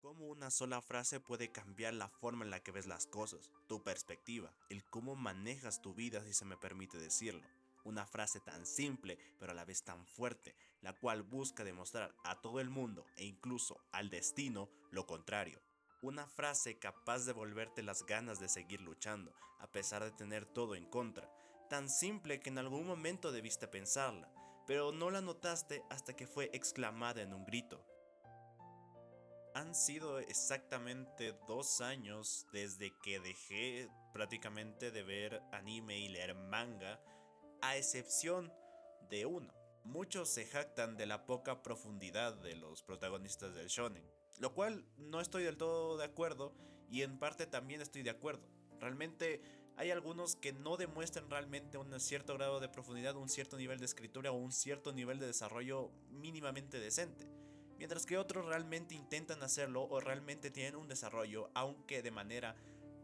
Cómo una sola frase puede cambiar la forma en la que ves las cosas, tu perspectiva, el cómo manejas tu vida, si se me permite decirlo. Una frase tan simple pero a la vez tan fuerte, la cual busca demostrar a todo el mundo e incluso al destino lo contrario. Una frase capaz de volverte las ganas de seguir luchando, a pesar de tener todo en contra. Tan simple que en algún momento debiste pensarla, pero no la notaste hasta que fue exclamada en un grito. Han sido exactamente 2 años desde que dejé prácticamente de ver anime y leer manga, a excepción de uno. Muchos se jactan de la poca profundidad de los protagonistas del shonen, lo cual no estoy del todo de acuerdo y en parte también estoy de acuerdo. Realmente hay algunos que no demuestran realmente un cierto grado de profundidad, un cierto nivel de escritura o un cierto nivel de desarrollo mínimamente decente, mientras que otros realmente intentan hacerlo o realmente tienen un desarrollo, aunque de manera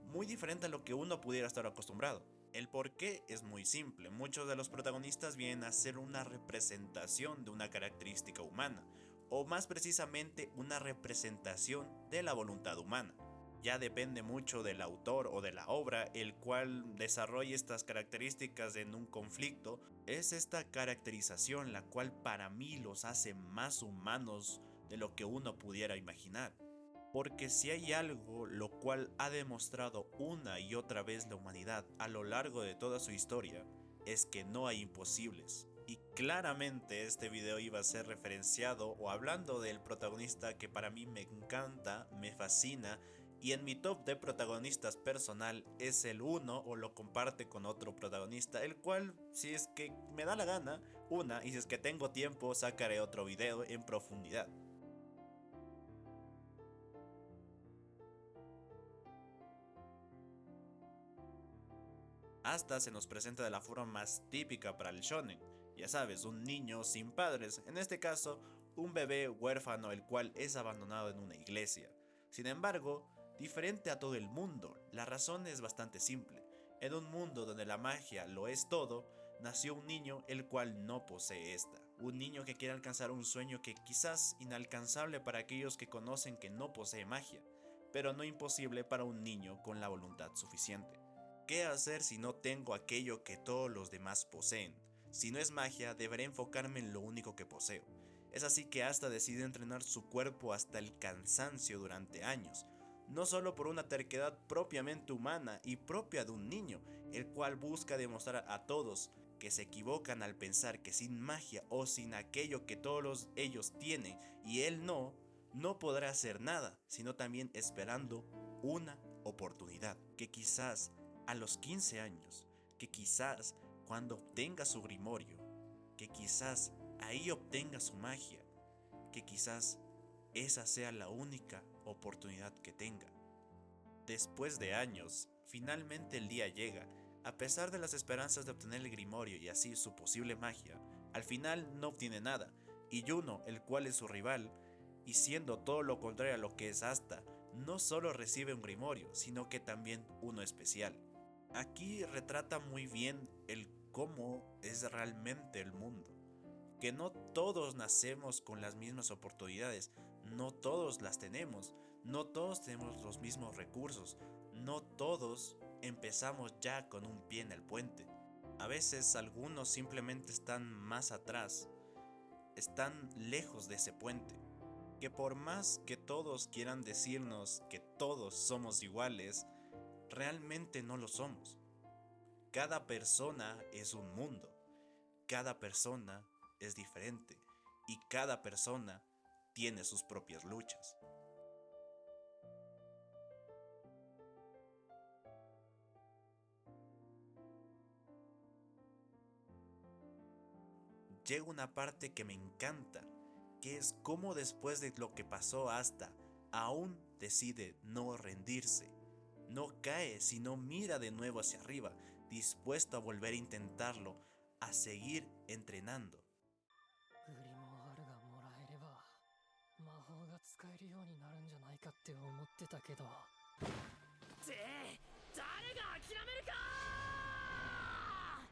muy diferente a lo que uno pudiera estar acostumbrado. El porqué es muy simple, muchos de los protagonistas vienen a ser una representación de una característica humana, o más precisamente una representación de la voluntad humana. Ya depende mucho del autor o de la obra el cual desarrolle estas características en un conflicto. Es esta caracterización la cual para mí los hace más humanos de lo que uno pudiera imaginar. Porque si hay algo lo cual ha demostrado una y otra vez la humanidad a lo largo de toda su historia, es que no hay imposibles. Y claramente este video iba a ser referenciado o hablando del protagonista que para mí me encanta, me fascina y en mi top de protagonistas personal es el uno o lo comparte con otro protagonista, el cual si es que me da la gana, y si es que tengo tiempo sacaré otro video en profundidad. Hasta se nos presenta de la forma más típica para el shonen, ya sabes, un niño sin padres, en este caso, un bebé huérfano el cual es abandonado en una iglesia. Sin embargo, diferente a todo el mundo, la razón es bastante simple. En un mundo donde la magia lo es todo, nació un niño el cual no posee esta. Un niño que quiere alcanzar un sueño que quizás inalcanzable para aquellos que conocen que no posee magia, pero no imposible para un niño con la voluntad suficiente. ¿Qué hacer si no tengo aquello que todos los demás poseen? Si no es magia, deberé enfocarme en lo único que poseo. Es así que Asta decide entrenar su cuerpo hasta el cansancio durante años, no solo por una terquedad propiamente humana y propia de un niño, el cual busca demostrar a todos que se equivocan al pensar que sin magia o sin aquello que todos ellos tienen y él no podrá hacer nada, sino también esperando una oportunidad que quizás a los 15 años, que quizás cuando obtenga su grimorio, que quizás ahí obtenga su magia, que quizás esa sea la única oportunidad que tenga. Después de años, finalmente el día llega. A pesar de las esperanzas de obtener el grimorio y así su posible magia, al final no obtiene nada, y Juno, el cual es su rival, y siendo todo lo contrario a lo que es Asta, no solo recibe un grimorio, sino que también uno especial. Aquí retrata muy bien el cómo es realmente el mundo, que no todos nacemos con las mismas oportunidades, no todos las tenemos, no todos tenemos los mismos recursos, no todos empezamos ya con un pie en el puente. A veces algunos simplemente están más atrás, están lejos de ese puente, que por más que todos quieran decirnos que todos somos iguales, realmente no lo somos. Cada persona es un mundo, cada persona es diferente y cada persona tiene sus propias luchas. Llega una parte que me encanta, que es cómo después de lo que pasó hasta, aún decide no rendirse. No cae, sino mira de nuevo hacia arriba, dispuesto a volver a intentarlo, a seguir entrenando. グリモワールがもらえれば魔法が使えるようになるんじゃないかって思ってたけどって誰が諦めるか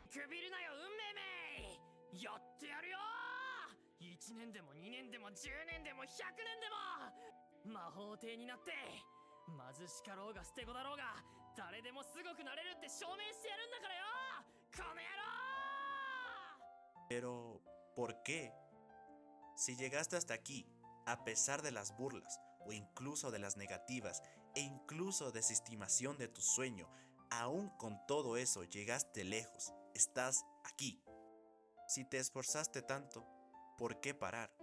くびるなよ運命めやってやるよ1年でも2年でも10年でも100年でも魔法帝になって貧しかろうが捨て子だろうが誰でもすごくなれるって証明してやるんだからよこの野郎。 Pero, ¿por qué? Si llegaste hasta aquí, a pesar de las burlas, o incluso de las negativas, e incluso desestimación de tu sueño, aún con todo eso llegaste lejos, estás aquí. Si te esforzaste tanto, ¿por qué parar?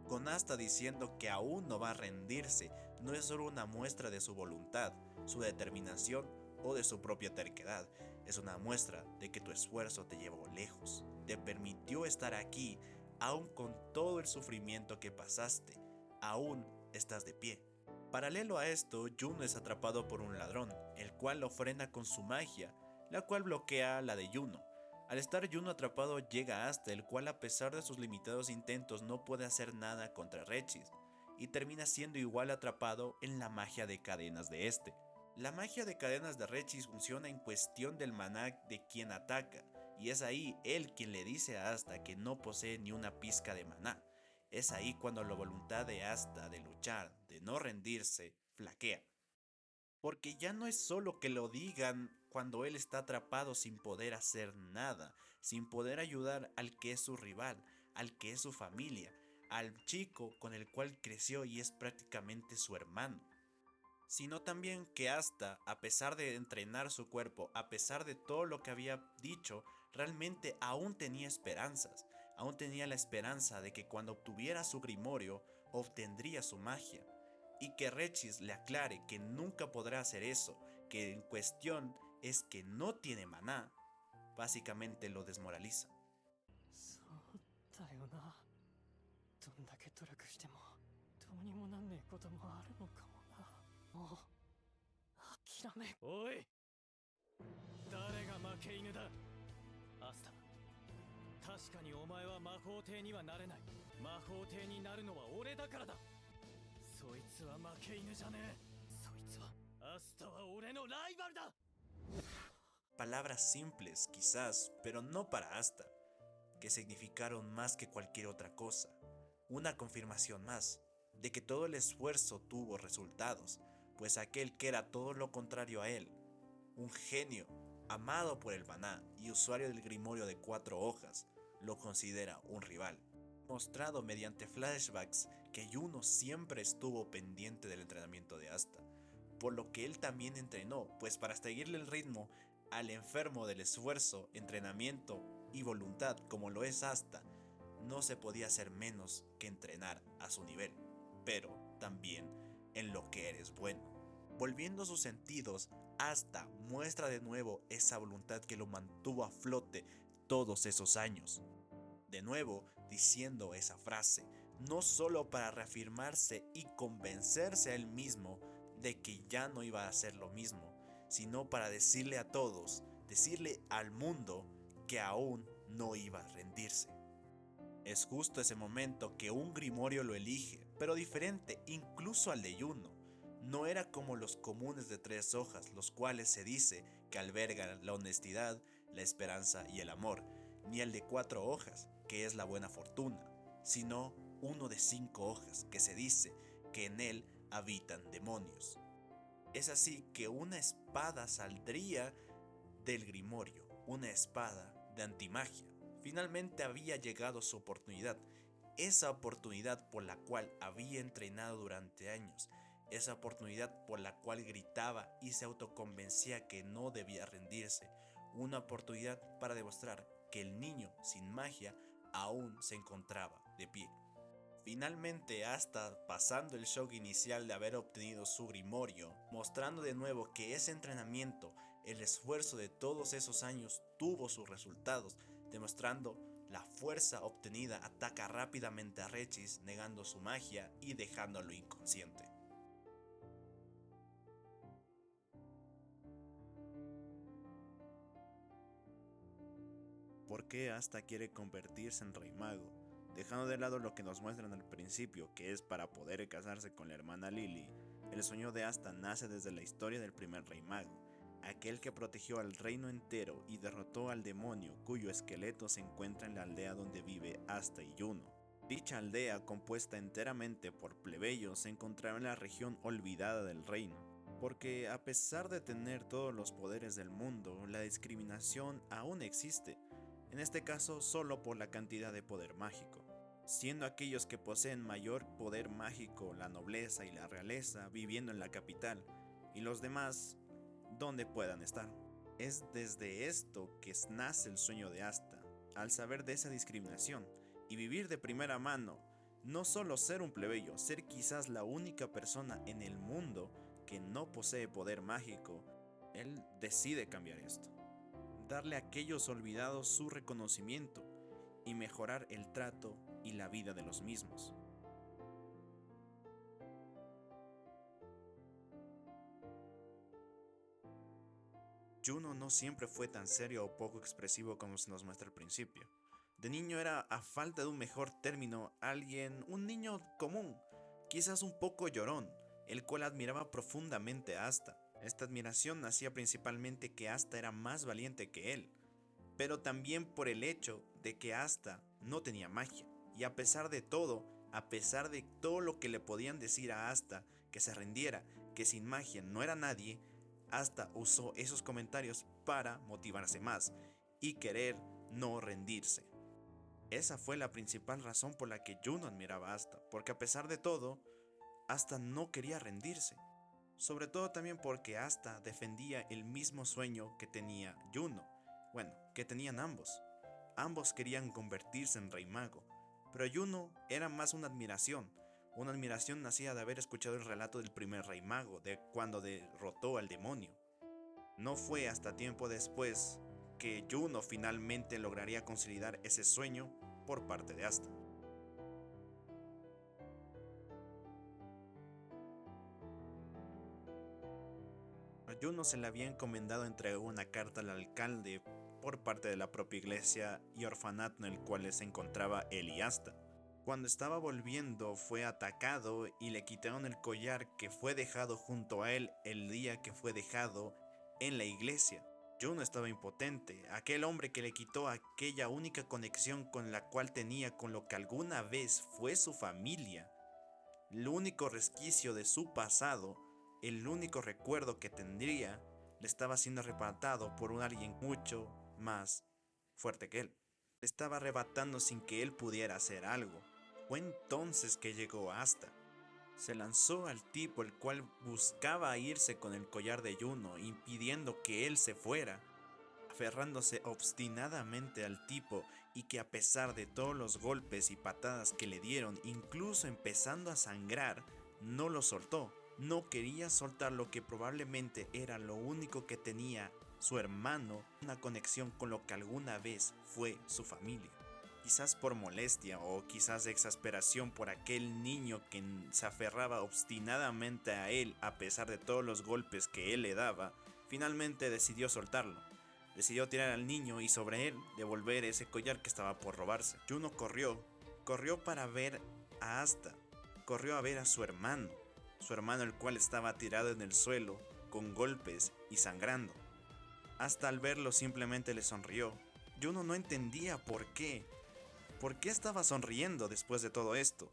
Con Asta diciendo que aún no va a rendirse, no es solo una muestra de su voluntad, su determinación o de su propia terquedad, es una muestra de que tu esfuerzo te llevó lejos, te permitió estar aquí, aún con todo el sufrimiento que pasaste, aún estás de pie. Paralelo a esto, Juno es atrapado por un ladrón, el cual lo frena con su magia, la cual bloquea la de Juno. Al estar Juno atrapado llega Asta, el cual a pesar de sus limitados intentos no puede hacer nada contra Regis, y termina siendo igual atrapado en la magia de cadenas de este. La magia de cadenas de Regis funciona en cuestión del maná de quien ataca, y es ahí él quien le dice a Asta que no posee ni una pizca de maná. Es ahí cuando la voluntad de Asta de luchar, de no rendirse, flaquea. Porque ya no es solo que lo digan cuando él está atrapado sin poder hacer nada, sin poder ayudar al que es su rival, al que es su familia, al chico con el cual creció y es prácticamente su hermano, sino también que Asta, a pesar de entrenar su cuerpo, a pesar de todo lo que había dicho, realmente aún tenía esperanzas, aún tenía la esperanza de que cuando obtuviera su grimorio, obtendría su magia, y que Regis le aclare que nunca podrá hacer eso, que en cuestión es que no tiene maná, básicamente lo desmoraliza. そうだよな。どんだけ努力してもどうにもなんねえこともあるのかもな。もう諦め。おい、誰が負け犬だ。アスタ、確かにお前は魔法帝にはなれない。魔法帝になるのは俺だからだ。そいつは負け犬じゃねえ。そいつはアスタは俺のライバルだ。 Palabras simples, quizás, pero no para Asta, que significaron más que cualquier otra cosa. Una confirmación más de que todo el esfuerzo tuvo resultados, pues aquel que era todo lo contrario a él, un genio, amado por el maná y usuario del grimorio de 4 hojas, lo considera un rival. Mostrado mediante flashbacks que Juno siempre estuvo pendiente del entrenamiento de Asta, por lo que él también entrenó, pues para seguirle el ritmo al enfermo del esfuerzo, entrenamiento y voluntad como lo es Asta, no se podía hacer menos que entrenar a su nivel, pero también en lo que eres bueno. Volviendo sus sentidos, Asta muestra de nuevo esa voluntad que lo mantuvo a flote todos esos años. De nuevo diciendo esa frase, no solo para reafirmarse y convencerse a él mismo de que ya no iba a hacer lo mismo, sino para decirle a todos, decirle al mundo que aún no iba a rendirse. Es justo ese momento que un grimorio lo elige, pero diferente incluso al de Juno. No era como los comunes de 3 hojas, los cuales se dice que albergan la honestidad, la esperanza y el amor, ni el de 4 hojas, que es la buena fortuna, sino uno de 5 hojas, que se dice que en él habitan demonios. Es así que una espada saldría del grimorio, una espada de antimagia. Finalmente había llegado su oportunidad, esa oportunidad por la cual había entrenado durante años, esa oportunidad por la cual gritaba y se autoconvencía que no debía rendirse, una oportunidad para demostrar que el niño sin magia aún se encontraba de pie. Finalmente, hasta pasando el shock inicial de haber obtenido su grimorio, mostrando de nuevo que ese entrenamiento, el esfuerzo de todos esos años tuvo sus resultados, demostrando la fuerza obtenida, ataca rápidamente a Regis, negando su magia y dejándolo inconsciente. ¿Por qué Asta quiere convertirse en rey mago? Dejando de lado lo que nos muestran al principio, que es para poder casarse con la hermana Lily, el sueño de Asta nace desde la historia del primer rey mago, aquel que protegió al reino entero y derrotó al demonio cuyo esqueleto se encuentra en la aldea donde vive Asta y Juno. Dicha aldea, compuesta enteramente por plebeyos, se encontraba en la región olvidada del reino, porque a pesar de tener todos los poderes del mundo, la discriminación aún existe, en este caso solo por la cantidad de poder mágico, siendo aquellos que poseen mayor poder mágico la nobleza y la realeza viviendo en la capital, y los demás donde puedan estar. Es desde esto que nace el sueño de Asta, al saber de esa discriminación y vivir de primera mano, no solo ser un plebeyo, ser quizás la única persona en el mundo que no posee poder mágico, él decide cambiar esto, darle a aquellos olvidados su reconocimiento y mejorar el trato y la vida de los mismos. Juno no siempre fue tan serio o poco expresivo como se nos muestra al principio. De niño era, a falta de un mejor término, un niño común, quizás un poco llorón, el cual admiraba profundamente a Asta. Esta admiración nacía principalmente que Asta era más valiente que él, pero también por el hecho de que Asta no tenía magia, y a pesar de todo lo que le podían decir a Asta, que se rindiera, que sin magia no era nadie, Asta usó esos comentarios para motivarse más y querer no rendirse. Esa fue la principal razón por la que Juno admiraba a Asta, porque a pesar de todo, Asta no quería rendirse. Sobre todo también porque Asta defendía el mismo sueño que tenía Juno. Bueno, que tenían ambos. Ambos querían convertirse en rey mago, pero Juno era más una admiración nacida de haber escuchado el relato del primer rey mago, de cuando derrotó al demonio. No fue hasta tiempo después que Juno finalmente lograría consolidar ese sueño por parte de Asta. A Juno se le había encomendado entregar una carta al alcalde por parte de la propia iglesia y orfanato en el cual se encontraba él y Asta. Cuando estaba volviendo fue atacado y le quitaron el collar que fue dejado junto a él el día que fue dejado en la iglesia. Juno estaba impotente, aquel hombre que le quitó aquella única conexión con la cual tenía con lo que alguna vez fue su familia, el único resquicio de su pasado, el único recuerdo que tendría, le estaba siendo arrebatado por alguien mucho más fuerte que él. Le estaba arrebatando sin que él pudiera hacer algo. Fue entonces que llegó Asta. Se lanzó al tipo el cual buscaba irse con el collar de Juno, impidiendo que él se fuera, aferrándose obstinadamente al tipo y que a pesar de todos los golpes y patadas que le dieron, incluso empezando a sangrar, no lo soltó. No quería soltar lo que probablemente era lo único que tenía su hermano, una conexión con lo que alguna vez fue su familia. Quizás por molestia o quizás de exasperación por aquel niño que se aferraba obstinadamente a él a pesar de todos los golpes que él le daba, finalmente decidió soltarlo. Decidió tirar al niño y sobre él devolver ese collar que estaba por robarse. Juno corrió para ver a Asta, corrió a ver a su hermano el cual estaba tirado en el suelo, con golpes y sangrando. Asta al verlo simplemente le sonrió. Juno no entendía por qué estaba sonriendo después de todo esto.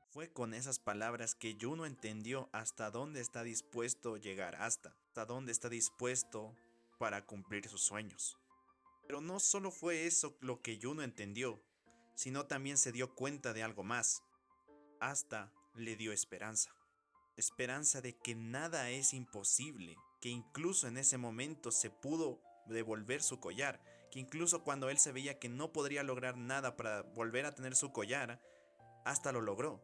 Fue con esas palabras que Juno entendió hasta dónde está dispuesto llegar hasta dónde está dispuesto para cumplir sus sueños. Pero no solo fue eso lo que Juno entendió, sino también se dio cuenta de algo más. Asta le dio esperanza. Esperanza de que nada es imposible, que incluso en ese momento se pudo devolver su collar, que incluso cuando él se veía que no podría lograr nada para volver a tener su collar, Asta lo logró.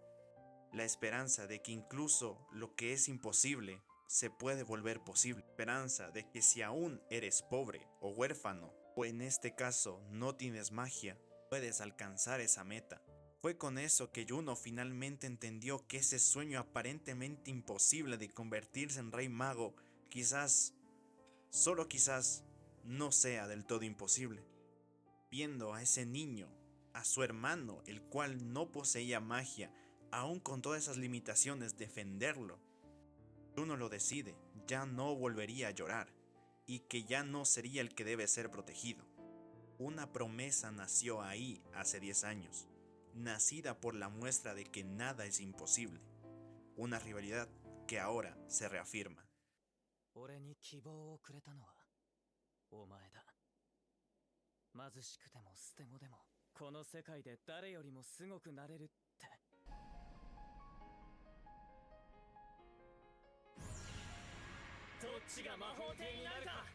La esperanza de que incluso lo que es imposible se puede volver posible. Esperanza de que si aún eres pobre o huérfano, o en este caso no tienes magia, puedes alcanzar esa meta. Fue con eso que Juno finalmente entendió que ese sueño aparentemente imposible de convertirse en rey mago, quizás, solo quizás, no sea del todo imposible. Viendo a ese niño, a su hermano, el cual no poseía magia, aún con todas esas limitaciones, defenderlo, Juno lo decide, ya no volvería a llorar, y que ya no sería el que debe ser protegido. Una promesa nació ahí hace 10 años, nacida por la muestra de que nada es imposible. Una rivalidad que ahora se reafirma. 俺に希望をくれたのはお前だ。貧しくても捨て子でもこの世界で誰よりもすごくなれるって。どっちが魔法帝になるか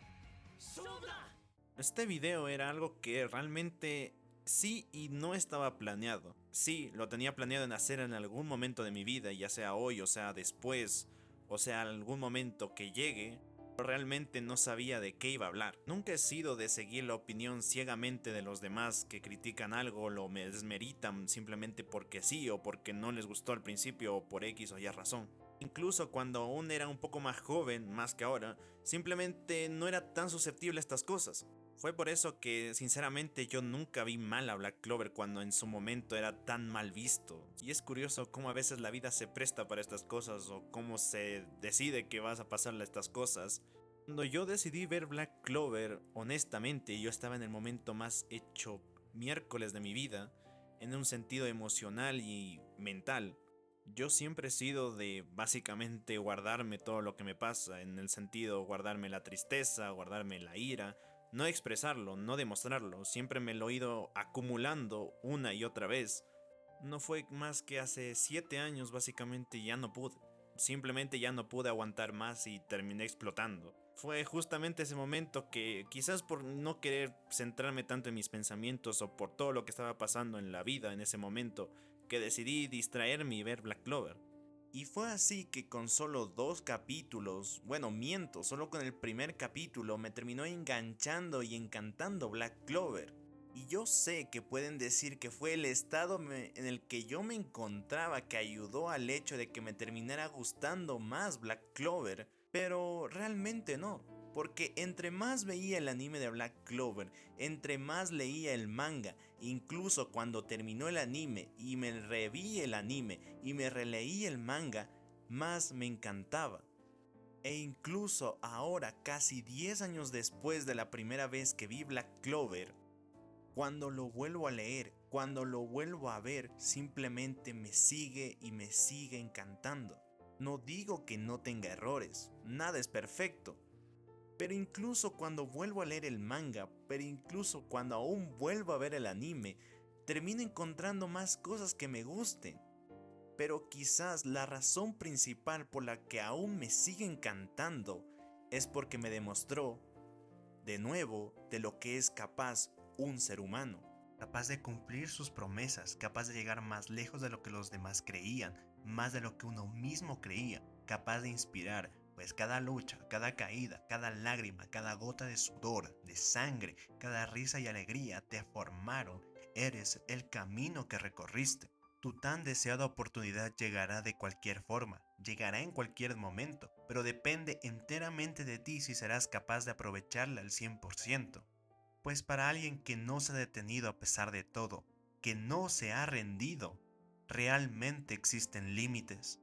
勝負だ。 Este video era algo que realmente sí y no estaba planeado. Sí, lo tenía planeado en hacer en algún momento de mi vida, ya sea hoy, o sea después, o sea algún momento que llegue, pero realmente no sabía de qué iba a hablar. Nunca he sido de seguir la opinión ciegamente de los demás que critican algo o lo desmeritan simplemente porque sí o porque no les gustó al principio o por X o Y razón. Incluso cuando aún era un poco más joven, más que ahora, simplemente no era tan susceptible a estas cosas. Fue por eso que sinceramente yo nunca vi mal a Black Clover cuando en su momento era tan mal visto. Y es curioso cómo a veces la vida se presta para estas cosas o cómo se decide que vas a pasarle estas cosas. Cuando yo decidí ver Black Clover, honestamente yo estaba en el momento más hecho miércoles de mi vida, en un sentido emocional y mental. Yo siempre he sido de básicamente guardarme todo lo que me pasa, en el sentido guardarme la tristeza, guardarme la ira, no expresarlo, no demostrarlo, siempre me lo he ido acumulando una y otra vez. No fue más que hace 7 años básicamente ya no pude. Simplemente ya no pude aguantar más y terminé explotando. Fue justamente ese momento que, quizás por no querer centrarme tanto en mis pensamientos o por todo lo que estaba pasando en la vida en ese momento, que decidí distraerme y ver Black Clover. Y fue así que con solo 2 capítulos, bueno miento, solo con el primer capítulo me terminó enganchando y encantando Black Clover. Y yo sé que pueden decir que fue el estado en el que yo me encontraba que ayudó al hecho de que me terminara gustando más Black Clover, pero realmente no. Porque entre más veía el anime de Black Clover, entre más leía el manga, incluso cuando terminó el anime y me reví el anime y me releí el manga, más me encantaba. E incluso ahora, casi 10 años después de la primera vez que vi Black Clover, cuando lo vuelvo a leer, cuando lo vuelvo a ver, simplemente me sigue y me sigue encantando. No digo que no tenga errores, nada es perfecto. Pero incluso cuando vuelvo a leer el manga, pero incluso cuando aún vuelvo a ver el anime, termino encontrando más cosas que me gusten. Pero quizás la razón principal por la que aún me sigue encantando es porque me demostró, de nuevo, de lo que es capaz un ser humano. Capaz de cumplir sus promesas, capaz de llegar más lejos de lo que los demás creían, más de lo que uno mismo creía, capaz de inspirar, pues cada lucha, cada caída, cada lágrima, cada gota de sudor, de sangre, cada risa y alegría te formaron, eres el camino que recorriste. Tu tan deseada oportunidad llegará de cualquier forma, llegará en cualquier momento, pero depende enteramente de ti si serás capaz de aprovecharla al 100%. Pues para alguien que no se ha detenido a pesar de todo, que no se ha rendido, realmente existen límites.